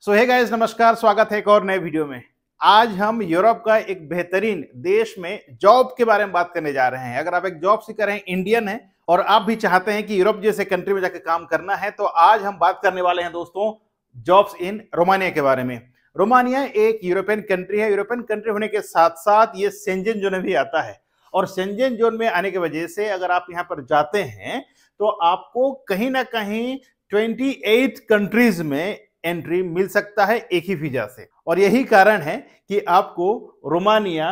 सो hey guys, नमस्कार। स्वागत है एक और नए वीडियो में। आज हम यूरोप का एक बेहतरीन देश में जॉब के बारे में बात करने जा रहे हैं। अगर आप एक जॉब सीकर हैं, इंडियन हैं और आप भी चाहते हैं कि यूरोप जैसे कंट्री में जाकर काम करना है, तो आज हम बात करने वाले हैं दोस्तों जॉब्स इन रोमानिया के बारे में। रोमानिया एक यूरोपियन कंट्री है। यूरोपियन कंट्री होने के साथ साथ ये शेंजन जोन में भी आता है और शेंजन जोन में आने की वजह से अगर आप यहाँ पर जाते हैं तो आपको कहीं ना कहीं 28 कंट्रीज में एंट्री मिल सकता है एक ही वीजा से। और यही कारण है कि आपको रोमानिया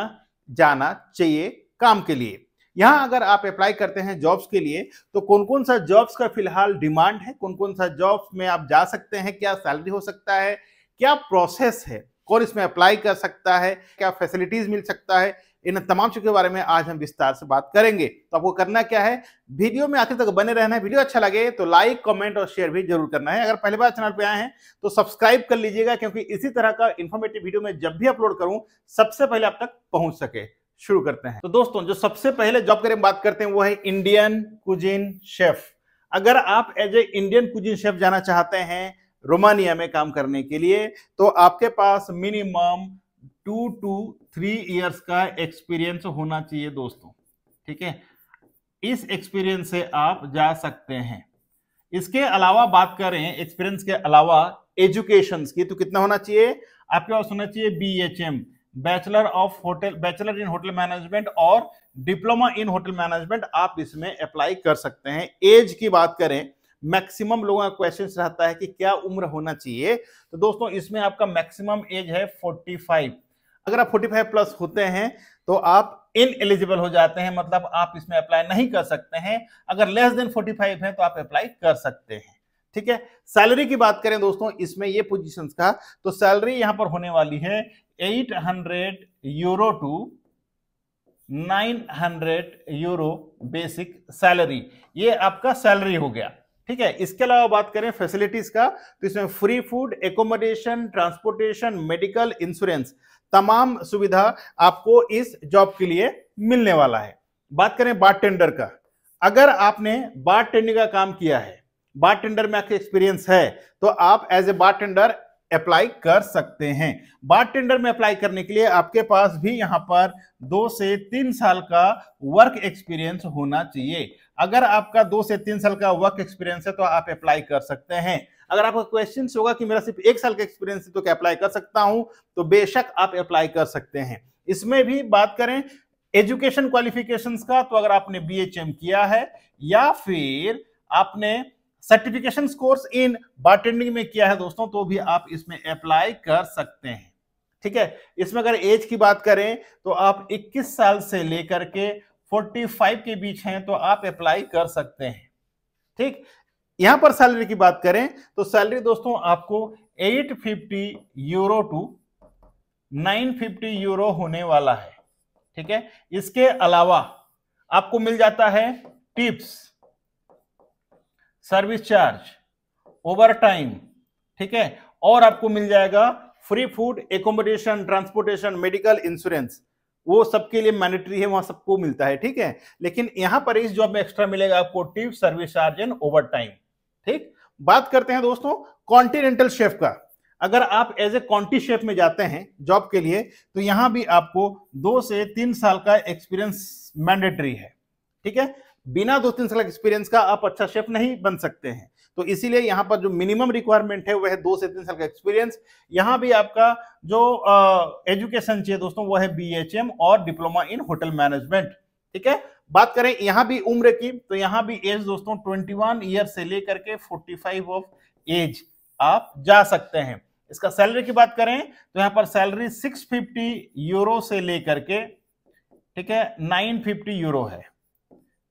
जाना चाहिए काम के लिए। यहां अगर आप अप्लाई करते हैं जॉब्स के लिए तो कौन कौन सा जॉब्स का फिलहाल डिमांड है, कौन कौन सा जॉब्स में आप जा सकते हैं, क्या सैलरी हो सकता है, क्या प्रोसेस है, कौन इसमें अप्लाई कर सकता है, क्या फैसिलिटीज मिल सकता है, इन तमाम चीजों के बारे में आज हम विस्तार से बात करेंगे। तो आपको करना क्या है, वीडियो में आखिर तक बने रहना है। वीडियो अच्छा लगे तो लाइक, कमेंट और शेयर भी जरूर करना है। अगर पहली बार चैनल पे आए हैं तो सब्सक्राइब कर लीजिएगा, क्योंकि इसी तरह का इंफॉर्मेटिव वीडियो में जब भी अपलोड करूं सबसे पहले आप तक पहुंच सके। शुरू करते हैं। तो दोस्तों, जो सबसे पहले जॉब के बारे में बात करते हैं वो है इंडियन कुजीन शेफ। अगर आप as a Indian cuisine chef जाना चाहते हैं रोमानिया में काम करने के लिए तो आपके पास मिनिमम 2 to 3 इयर्स का एक्सपीरियंस होना चाहिए दोस्तों। ठीक है, इस एक्सपीरियंस से आप जा सकते हैं। इसके अलावा बात करें एक्सपीरियंस के अलावा एजुकेशन की, तो कितना होना चाहिए, आपके पास होना चाहिए BHM, bachelor in hotel management और डिप्लोमा इन होटल मैनेजमेंट। आप इसमें अप्लाई कर सकते हैं। एज की बात करें, मैक्सिमम लोगों का क्वेश्चन रहता है कि क्या उम्र होना चाहिए, तो दोस्तों इसमें आपका मैक्सिमम एज है 45। अगर आप 45 प्लस होते हैं तो आप इन एलिजिबल हो जाते हैं, मतलब आप इसमें अप्लाई नहीं कर सकते हैं। अगर लेस देन 45 है तो आप अप्लाई कर सकते हैं। ठीक है, सैलरी की बात करें दोस्तों इसमें ये पोजीशंस का, तो सैलरी यहां पर होने वाली है 800 euro to 900 euro basic salary. ये आपका सैलरी हो गया। ठीक है, इसके अलावा बात करें फैसिलिटीज का, तो इसमें free food, accommodation, transportation, medical, insurance, तमाम सुविधा आपको इस जॉब के लिए मिलने वाला है। बात करें बारटेंडर का, अगर आपने बारटेंडिंग का काम किया है, बारटेंडर में आपका एक्सपीरियंस है, तो आप एज ए बारटेंडर अप्लाई कर सकते हैं। बारटेंडर में अप्लाई करने के लिए आपके पास भी यहां पर 2 से 3 साल का वर्क एक्सपीरियंस होना चाहिए। अगर आपका 2 से 3 साल का वर्क एक्सपीरियंस है तो आप अप्लाई कर सकते हैं। अगर आपका क्वेश्चन होगा कि मेरा सिर्फ 1 साल का एक्सपीरियंस है तो क्या अप्लाई कर सकता हूं, तो बेशक आप अप्लाई कर सकते हैं। इसमें भी बात करें एजुकेशन क्वालिफिकेशंस का, तो अगर आपने BHM किया है या फिर आपने सर्टिफिकेशन कोर्स इन बारटेंडिंग में किया है दोस्तों, तो भी आप इसमें अप्लाई कर सकते हैं। ठीक है, इसमें अगर एज की बात करें तो आप 21 साल से लेकर के 45 के बीच हैं तो आप अप्लाई कर सकते हैं। ठीक, यहां पर सैलरी की बात करें तो सैलरी दोस्तों आपको 850 यूरो टू 950 यूरो होने वाला है। ठीक है, इसके अलावा आपको मिल जाता है tips, service charge, over time. ठीक है, और आपको मिल जाएगा free food, accommodation, transportation, medical, insurance. वो सबके लिए मैंडेटरी है, वहां सबको मिलता है। ठीक है, लेकिन यहां पर इस जॉब में एक्स्ट्रा मिलेगा आपको tip, service charge and over time. ठीक, बात करते हैं दोस्तों कॉन्टिनेंटल शेफ का। अगर आप एज ए कॉन्टी शेफ में जाते हैं जॉब के लिए तो यहां भी आपको 2 से 3 साल का एक्सपीरियंस मैंडेटरी है। ठीक है, बिना 2-3 साल एक्सपीरियंस का आप अच्छा शेफ नहीं बन सकते हैं, तो इसीलिए यहां पर जो मिनिमम रिक्वायरमेंट है वह है 2 से 3 साल का एक्सपीरियंस। यहां भी आपका जो एजुकेशन चाहिए दोस्तों वो है BHM और डिप्लोमा इन होटल मैनेजमेंट। ठीक है, बात करें यहां भी उम्र की, तो यहां भी एज दोस्तों 21 ईयर से लेकर के 45 ऑफ एज आप जा सकते हैं। इसका सैलरी की बात करें तो यहां पर सैलरी 650 यूरो से लेकर के, ठीक है, 950 यूरो है।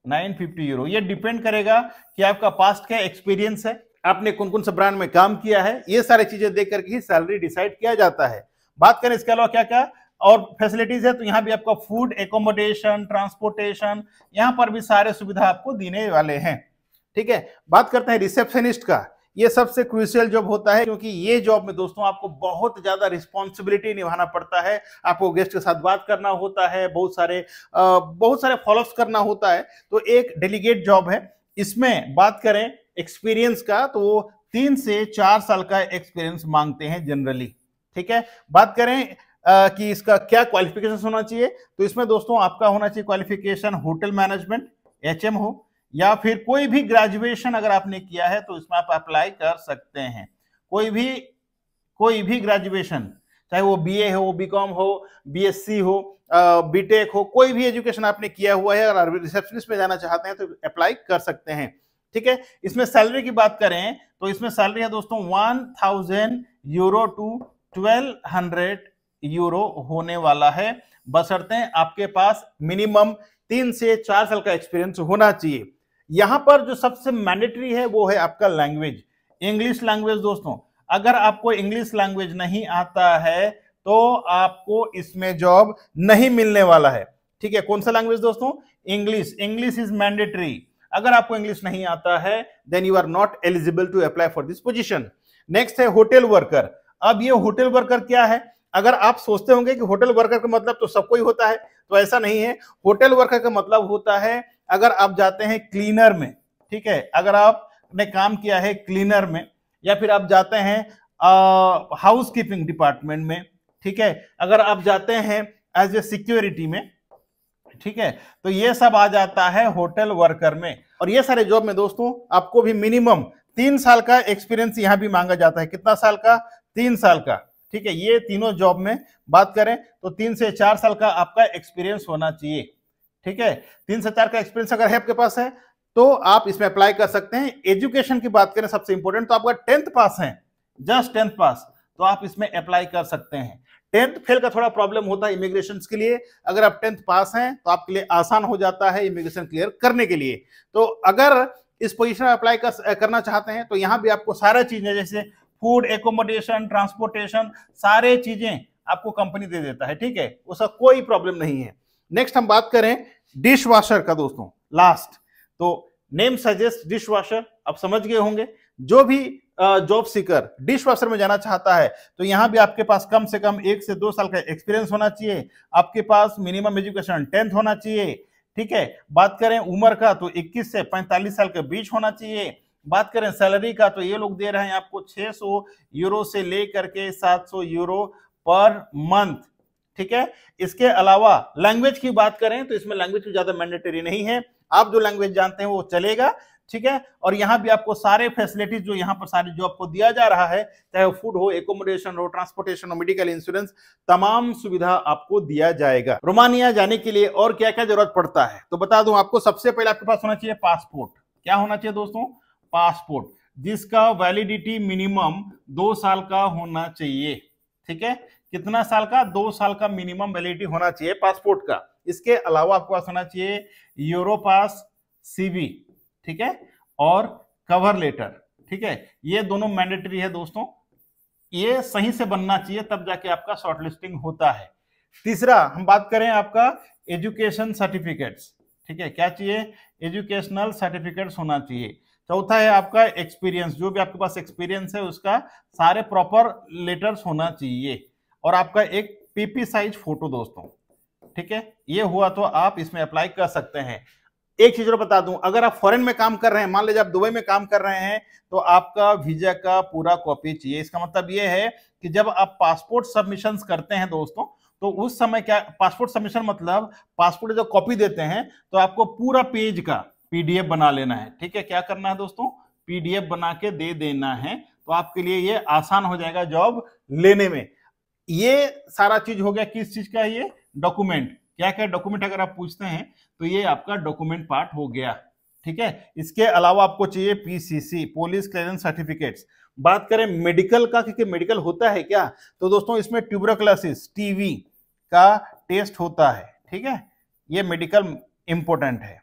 950 यूरो, ये डिपेंड करेगा कि आपका पास्ट क्या एक्सपीरियंस है, आपने कौन कौन सा ब्रांड में काम किया है, ये सारी चीजें देख करके ही सैलरी डिसाइड किया जाता है। बात करें इसके अलावा क्या क्या और फैसिलिटीज है, तो यहां भी आपका फूड, एकोमोडेशन, ट्रांसपोर्टेशन, यहां पर भी सारे सुविधा आपको देने वाले हैं। ठीक है, बात करते हैं रिसेप्शनिस्ट का। ये सबसे क्रूशियल जॉब होता है, क्योंकि ये जॉब में दोस्तों आपको बहुत ज्यादा रिस्पॉन्सिबिलिटी निभाना पड़ता है। आपको गेस्ट के साथ बात करना होता है, बहुत सारे फॉलोअप्स करना होता है, तो एक डेलीगेट जॉब है। इसमें बात करें एक्सपीरियंस का तो वो 3 से 4 साल का एक्सपीरियंस मांगते हैं जनरली। ठीक है, बात करें कि इसका क्या क्वालिफिकेशन होना चाहिए, तो इसमें दोस्तों आपका होना चाहिए क्वालिफिकेशन होटल मैनेजमेंट HM हो, या फिर कोई भी ग्रेजुएशन अगर आपने किया है तो इसमें आप अप्लाई कर सकते हैं। कोई भी ग्रेजुएशन, चाहे वो BA हो, BCom हो, BSc हो, BTech हो, कोई भी एजुकेशन आपने किया हुआ है, अगर रिसेप्शनिस्ट में जाना चाहते हैं तो अप्लाई कर सकते हैं। ठीक है, इसमें सैलरी की बात करें तो इसमें सैलरी है दोस्तों 1000 यूरो टू 1200 यूरो होने वाला है, बशर्ते आपके पास मिनिमम 3 से 4 साल का एक्सपीरियंस होना चाहिए। यहां पर जो सबसे मैंडेटरी है वो है आपका लैंग्वेज, इंग्लिश लैंग्वेज। दोस्तों अगर आपको इंग्लिश लैंग्वेज नहीं आता है तो आपको इसमें जॉब नहीं मिलने वाला है। ठीक है, कौन सा लैंग्वेज दोस्तों? English is mandatory. अगर आपको इंग्लिश नहीं आता है then you are not eligible to apply for this position. Next है होटल वर्कर। अब ये होटल वर्कर क्या है? अगर आप सोचते होंगे कि होटल वर्कर का मतलब तो सबको ही होता है, तो ऐसा नहीं है। होटल वर्कर का मतलब होता है अगर आप जाते हैं क्लीनर में, ठीक है, अगर आपने काम किया है क्लीनर में, या फिर आप जाते हैं हाउस कीपिंग डिपार्टमेंट में, ठीक है, अगर आप जाते हैं एज ए सिक्योरिटी में, ठीक है, तो ये सब आ जाता है होटल वर्कर में। और ये सारे जॉब में दोस्तों आपको भी मिनिमम 3 साल का एक्सपीरियंस यहां भी मांगा जाता है। कितना साल का? 3 साल का। ठीक है, ये तीनों जॉब में बात करें तो 3 से 4 साल का आपका एक्सपीरियंस होना चाहिए। ठीक है, 3 से 4 का एक्सपीरियंस अगर है आपके पास है तो आप इसमें अप्लाई कर सकते हैं। एजुकेशन की बात करें सबसे इंपॉर्टेंट, तो आपका 10th पास है, जस्ट 10th पास, तो आप इसमें अप्लाई कर सकते हैं। 10th फेल का थोड़ा प्रॉब्लम होता है इमिग्रेशन के लिए, अगर आप 10th पास हैं तो आपके लिए आसान हो जाता है इमिग्रेशन क्लियर करने के लिए। तो अगर इस पोजीशन में अप्लाई करना चाहते हैं तो यहां भी आपको सारा चीजें जैसे फूड, एकोमोडेशन, ट्रांसपोर्टेशन, सारे चीजें आपको कंपनी दे देता है। ठीक है, उसका कोई प्रॉब्लम नहीं है। नेक्स्ट हम बात करें डिश वॉशर का दोस्तों, लास्ट। तो नेम सजेस्ट डिश वॉशर, आप समझ गए होंगे। जो भी जॉब सीकर डिश वॉशर में जाना चाहता है तो यहां भी आपके पास कम से कम 1 से 2 साल का एक्सपीरियंस होना चाहिए, आपके पास मिनिमम एजुकेशन 10th होना चाहिए। ठीक है, बात करें उम्र का तो 21 से 45 साल के बीच होना चाहिए। बात करें सैलरी का तो ये लोग दे रहे हैं आपको 600 यूरो से लेकर के 700 यूरो पर मंथ। ठीक है, इसके अलावा लैंग्वेज की बात करें तो इसमें लैंग्वेज की ज्यादा मैंडेटरी नहीं है, आप जो लैंग्वेज जानते हैं वो चलेगा। ठीक है, और यहां भी आपको सारे फैसिलिटीज जो यहां पर सारी जो आपको दिया जा रहा है, चाहे वो फूड हो, एकोमोडेशन हो, ट्रांसपोर्टेशन हो, मेडिकल इंश्योरेंस, तमाम सुविधा आपको दिया जाएगा। रोमानिया जाने के लिए और क्या क्या जरूरत पड़ता है तो बता दूं आपको। सबसे पहले आपके पास होना चाहिए पासपोर्ट। क्या होना चाहिए दोस्तों? पासपोर्ट, जिसका वैलिडिटी मिनिमम 2 साल का होना चाहिए। ठीक है, कितना साल का? 2 साल का मिनिमम वैलिडिटी होना चाहिए पासपोर्ट का। इसके अलावा आपको पास होना चाहिए यूरोपास CV, ठीक है, और कवर लेटर। ठीक है, ये दोनों मैंडेटरी है दोस्तों, ये सही से बनना चाहिए तब जाके आपका शॉर्टलिस्टिंग होता है। तीसरा हम बात करें आपका एजुकेशन सर्टिफिकेट्स। ठीक है, क्या चाहिए? एजुकेशनल सर्टिफिकेट्स होना चाहिए। चौथा है आपका एक्सपीरियंस, जो भी आपके पास एक्सपीरियंस है उसका सारे प्रॉपर लेटर्स होना चाहिए, और आपका एक PP साइज फोटो दोस्तों। ठीक है, ये हुआ तो आप इसमें अप्लाई कर सकते हैं। एक चीज और बता दूं, अगर आप फॉरेन में काम कर रहे हैं, मान लीजिए आप दुबई में काम कर रहे हैं, तो आपका वीजा का पूरा कॉपी चाहिए। इसका मतलब ये है कि जब आप पासपोर्ट सबमिशन करते हैं दोस्तों, तो उस समय क्या, पासपोर्ट सबमिशन मतलब पासपोर्ट जो कॉपी देते हैं तो आपको पूरा पेज का PDF बना लेना है। ठीक है, क्या करना है दोस्तों? PDF बना के दे देना है, तो आपके लिए ये आसान हो जाएगा जॉब लेने में। ये सारा चीज हो गया किस चीज का? ये डॉक्यूमेंट। क्या क्या डॉक्यूमेंट अगर आप पूछते हैं तो ये आपका डॉक्यूमेंट पार्ट हो गया। ठीक है, इसके अलावा आपको चाहिए PCC, पुलिस क्लियरेंस सर्टिफिकेट्स। बात करें मेडिकल का, क्योंकि मेडिकल होता है क्या, तो दोस्तों इसमें ट्यूबरकुलोसिस TB का टेस्ट होता है। ठीक है, ये मेडिकल इंपॉर्टेंट है।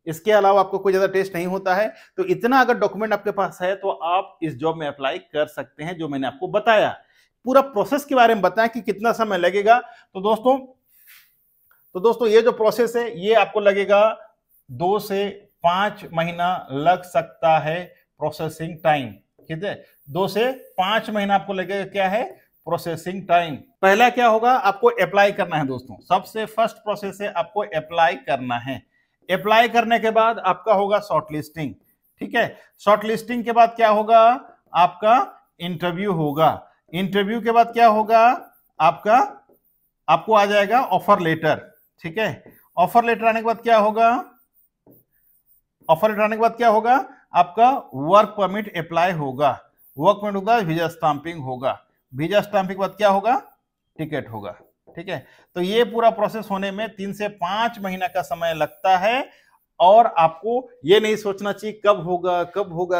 इसके अलावा आपको कोई ज्यादा टेस्ट नहीं होता है। तो इतना अगर डॉक्यूमेंट आपके पास है तो आप इस जॉब में अप्लाई कर सकते हैं, जो मैंने आपको बताया। पूरा प्रोसेस के बारे में बताया कि कितना समय लगेगा। तो दोस्तों ये जो प्रोसेस है ये आपको लगेगा 2 से 5 महीना लग सकता है प्रोसेसिंग टाइम। ठीक है, 2 से 5 महीना आपको लगेगा। क्या है? Processing time. पहला क्या होगा? आपको अप्लाई करना है दोस्तों। सबसे फर्स्ट प्रोसेस है आपको अप्लाई करना है। अप्लाई करने के बाद आपका होगा शॉर्टलिस्टिंग। ठीक है, शॉर्टलिस्टिंग के बाद क्या होगा? आपका इंटरव्यू होगा। इंटरव्यू के बाद क्या होगा, आपको आ जाएगा ऑफर लेटर। ठीक है, ऑफर लेटर आने के बाद क्या होगा, ऑफर लेटर आने के बाद क्या होगा, आपका वर्क परमिट अप्लाई होगा। वर्क परमिट होगा, वीजा स्टाम्पिंग होगा। वीजा स्टाम्पिंग के बाद क्या होगा, टिकट होगा। ठीक है, तो ये पूरा प्रोसेस होने में 3 से 5 महीना का समय लगता है। और आपको ये नहीं सोचना चाहिए कब होगा,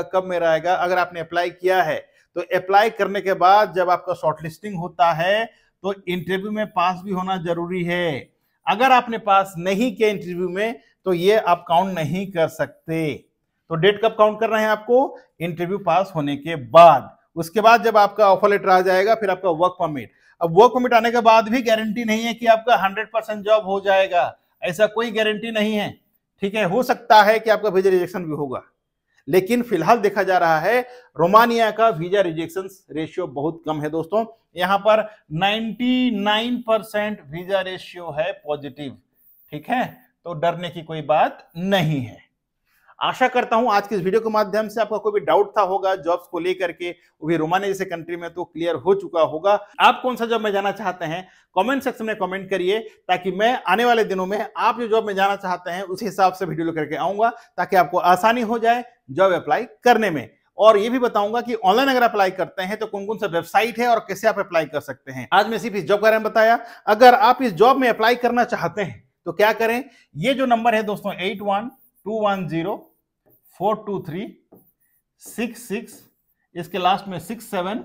कब मेरा आएगा। अगर आपने अप्लाई किया है तो अप्लाई करने के बाद जब आपका शॉर्टलिस्टिंग होता है तो इंटरव्यू में पास भी होना जरूरी है। अगर आपने पास नहीं किया इंटरव्यू में तो ये आप काउंट नहीं कर सकते। तो डेट कब काउंट कर रहे हैं आपको, इंटरव्यू पास होने के बाद। उसके बाद जब आपका ऑफर लेटर आ जाएगा, फिर आपका वर्क परमिट। अब वर्क परमिट आने के बाद भी गारंटी नहीं है कि आपका 100% जॉब हो जाएगा, ऐसा कोई गारंटी नहीं है। ठीक है, हो सकता है कि आपका वीजा रिजेक्शन भी होगा, लेकिन फिलहाल देखा जा रहा है रोमानिया का वीजा रिजेक्शन रेशियो बहुत कम है दोस्तों। यहां पर 99% वीजा रेशियो है पॉजिटिव। ठीक है, तो डरने की कोई बात नहीं है। आशा करता हूं आज के इस वीडियो के माध्यम से आपका कोई भी डाउट था होगा जॉब्स को लेकर के, वो भी रोमानिया जैसे कंट्री में, तो क्लियर हो चुका होगा। आप कौन सा जॉब में जाना चाहते हैं कमेंट सेक्शन में कमेंट करिए, ताकि मैं आने वाले दिनों में आप जो जॉब में जाना चाहते हैं उस हिसाब से वीडियो लेकर के आऊंगा, ताकि आपको आसानी हो जाए जॉब अप्लाई करने में। और ये भी बताऊंगा कि ऑनलाइन अगर अप्लाई करते हैं तो कौन कौन सा वेबसाइट है और कैसे आप अप्लाई कर सकते हैं। आज मैं सिर्फ इस जॉब के बारे में बताया। अगर आप इस जॉब में अप्लाई करना चाहते हैं तो क्या करें, ये जो नंबर है दोस्तों 8121042366, इसके लास्ट में 67,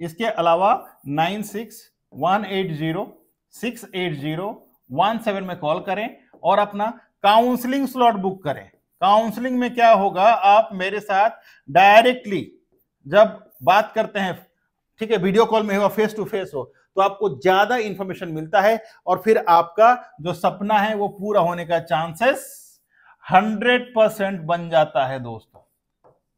इसके अलावा 9618068017 में कॉल करें और अपना काउंसलिंग स्लॉट बुक करें। काउंसलिंग में क्या होगा, आप मेरे साथ डायरेक्टली जब बात करते हैं, ठीक है, वीडियो कॉल में हो, फेस टू फेस हो, तो आपको ज्यादा इंफॉर्मेशन मिलता है और फिर आपका जो सपना है वो पूरा होने का चांसेस 100% बन जाता है दोस्तों।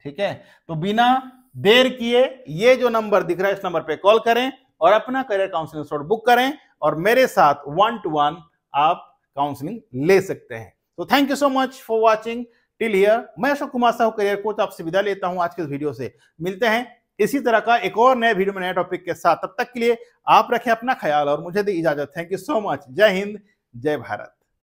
ठीक है, तो बिना देर किए ये जो नंबर दिख रहा है इस नंबर पे कॉल करें और अपना करियर काउंसलिंग स्लॉट बुक करें और मेरे साथ 1-to-1 आप काउंसलिंग ले सकते हैं। तो thank you so much for watching till here. मैं अशोक कुमार साहू, करियर कोच, आपसे विदा लेता हूं आज के इस वीडियो से। मिलते हैं इसी तरह का एक और नए वीडियो में नए टॉपिक के साथ। तब तक के लिए आप रखें अपना ख्याल और मुझे दी इजाजत। Thank you so much. जय हिंद, जय भारत।